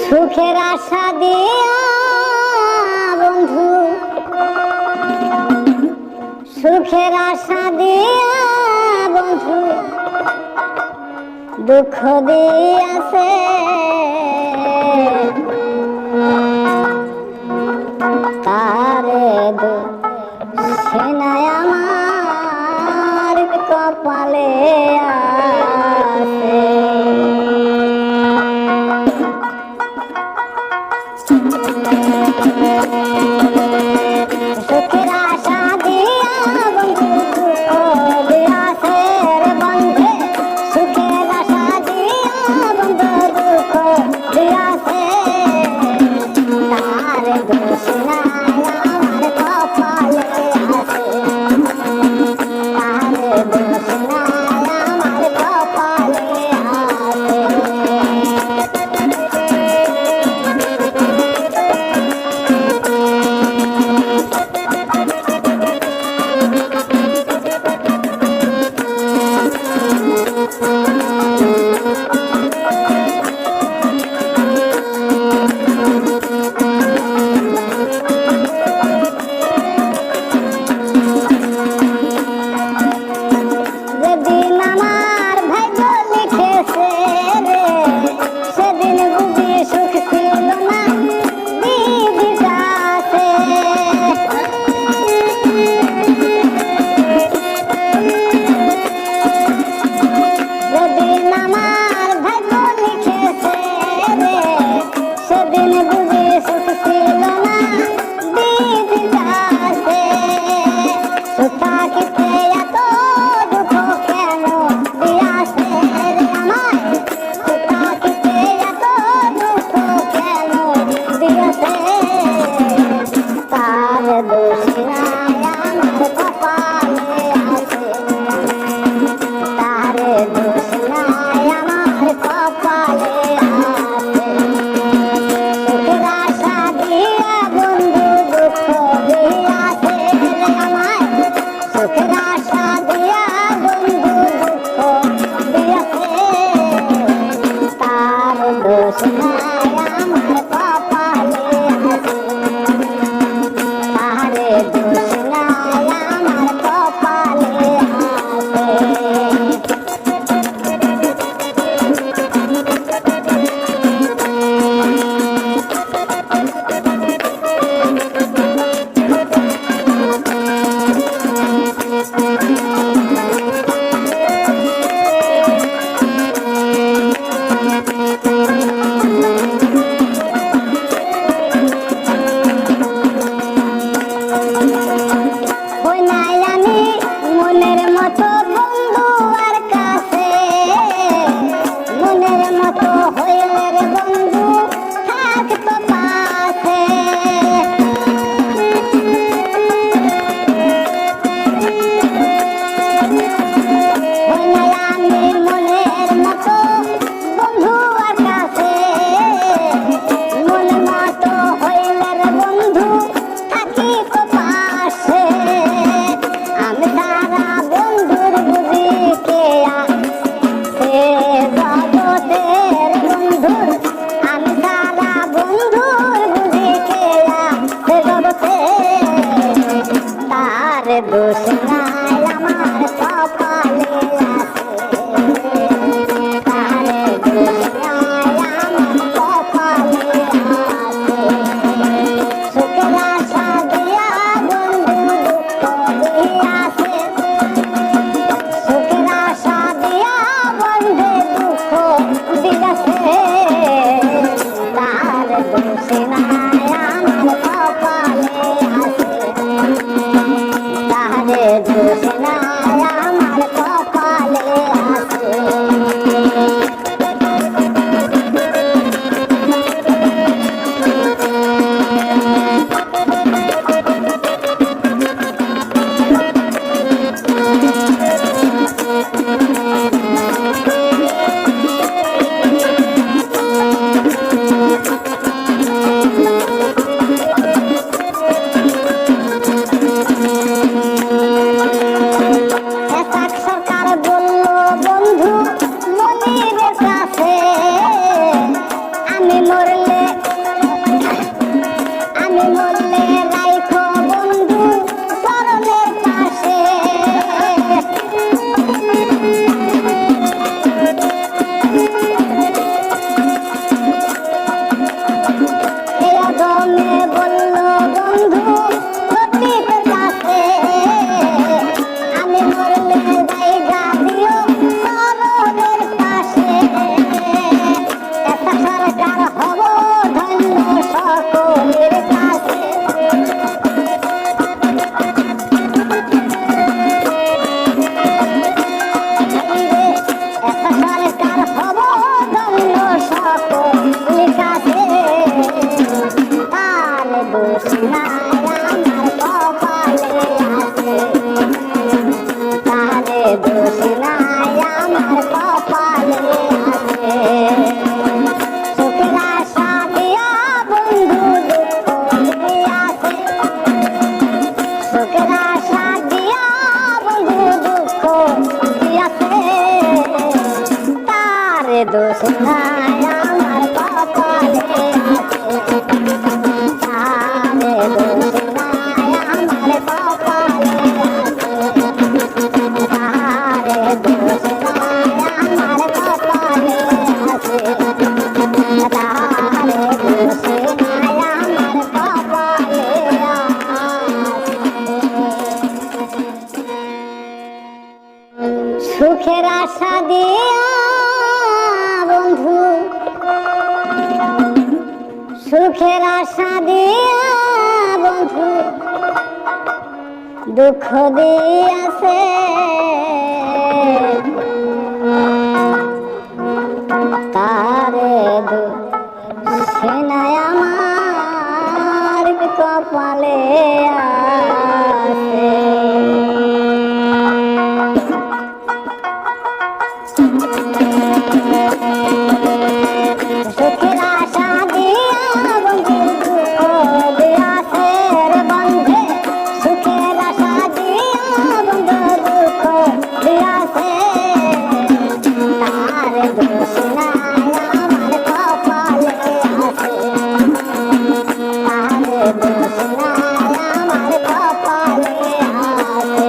সুখের আশা দিয়া বন্ধু, সুখের আশা দিয়া বন্ধু দুঃখ দিয়াছে। তারে দোষিনায় আমার কপালে আছে। সুখের আশা দিয়া বন্ধু দুঃখ দিয়াছে রে বন্ধে, সুখের আশা দিয়া বন্ধু দুঃখ দিয়াছে। তারে দোষিনায় আমার কপালে আছে, তারে দোষিনায় আমার কপালে আছে। যেদিন আমার ভাগ্য লিখেছে রে, সেদিন বুঝি সুখ ছিল না দিদিটা আছে। যেদিন আমার ভাগ্য লিখেছে রে, সেদিন বুঝি সুখ ছিল না দিদিটা আছে। সুখ থাকিতে এত দুঃখ কেন দিয়াছে রে আমায়, সুখ থাকিতে এত দুঃখ কেন দিয়াছে। তার দোষিনায় আমার কপালে আছে, তার দোষিনায় আমার কপালে আছে। সুখের আশা দিয়া বন্ধু দুঃখ দিয়াছে রে আমায়, সুখের আশা দিয়া বন্ধু দুঃখ দিয়াছে। তার দোষিনায় আমার কপালে আছে, তারে দোষিনায় আমার কপালে আছে। হই নাই আমি মনের মতো বন্ধু আর কাছে, মনের মতো হইলে রে বন্ধু থাকতো পাশে। হই নাই আমি মনের মতো বন্ধু আর কাছে, মনের মতো হইলে রে বন্ধু থাকিতো পাশে। আমি তারা বন্ধুর বুঝি কে আছে জগতের বন্ধুর, আমি তারা বন্ধুর বুঝি কে আছে জগতে। তার দোষিনায় আমার কপালে আছে, তার দোষিনায় আমার কপালে আছে। সুখের আশা দিয়া বন্ধু দুঃখ দিয়াছে, সুখের আশা দিয়া বন্ধু দুঃখ দিয়াছে। তার দোষিনায় আমার কপালে আছে, তারে সুখের আশা দিয়া বন্ধু দুঃখ দিয়াছে, তারে দুঃখনায় আমার কপালে আছে। সুখের আশা দিয়া বন্ধু দুঃখ দিয়াছে রে বন্ধে, সুখের আশা দিয়া বন্ধু দুঃখ দিয়াছে, তারে দুঃখনায় আমার কপালে আছে, তারে দুঃখনায় আমার কপালে আছে।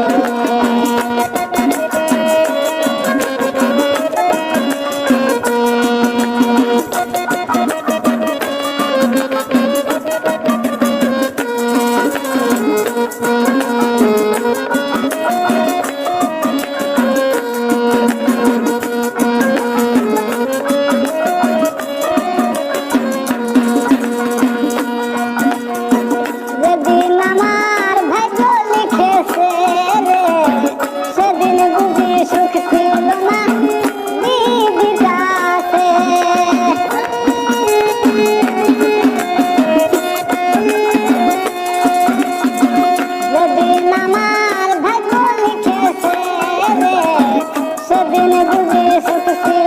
যেদিন আমার ভাগ্য লিখেছে রে, সেদিন বুঝি সুখ ছিল না দিদির কাছে। যেদিন আমার ভাগ্য লিখেছে রে, সেদিন বুঝি সুখ ছিল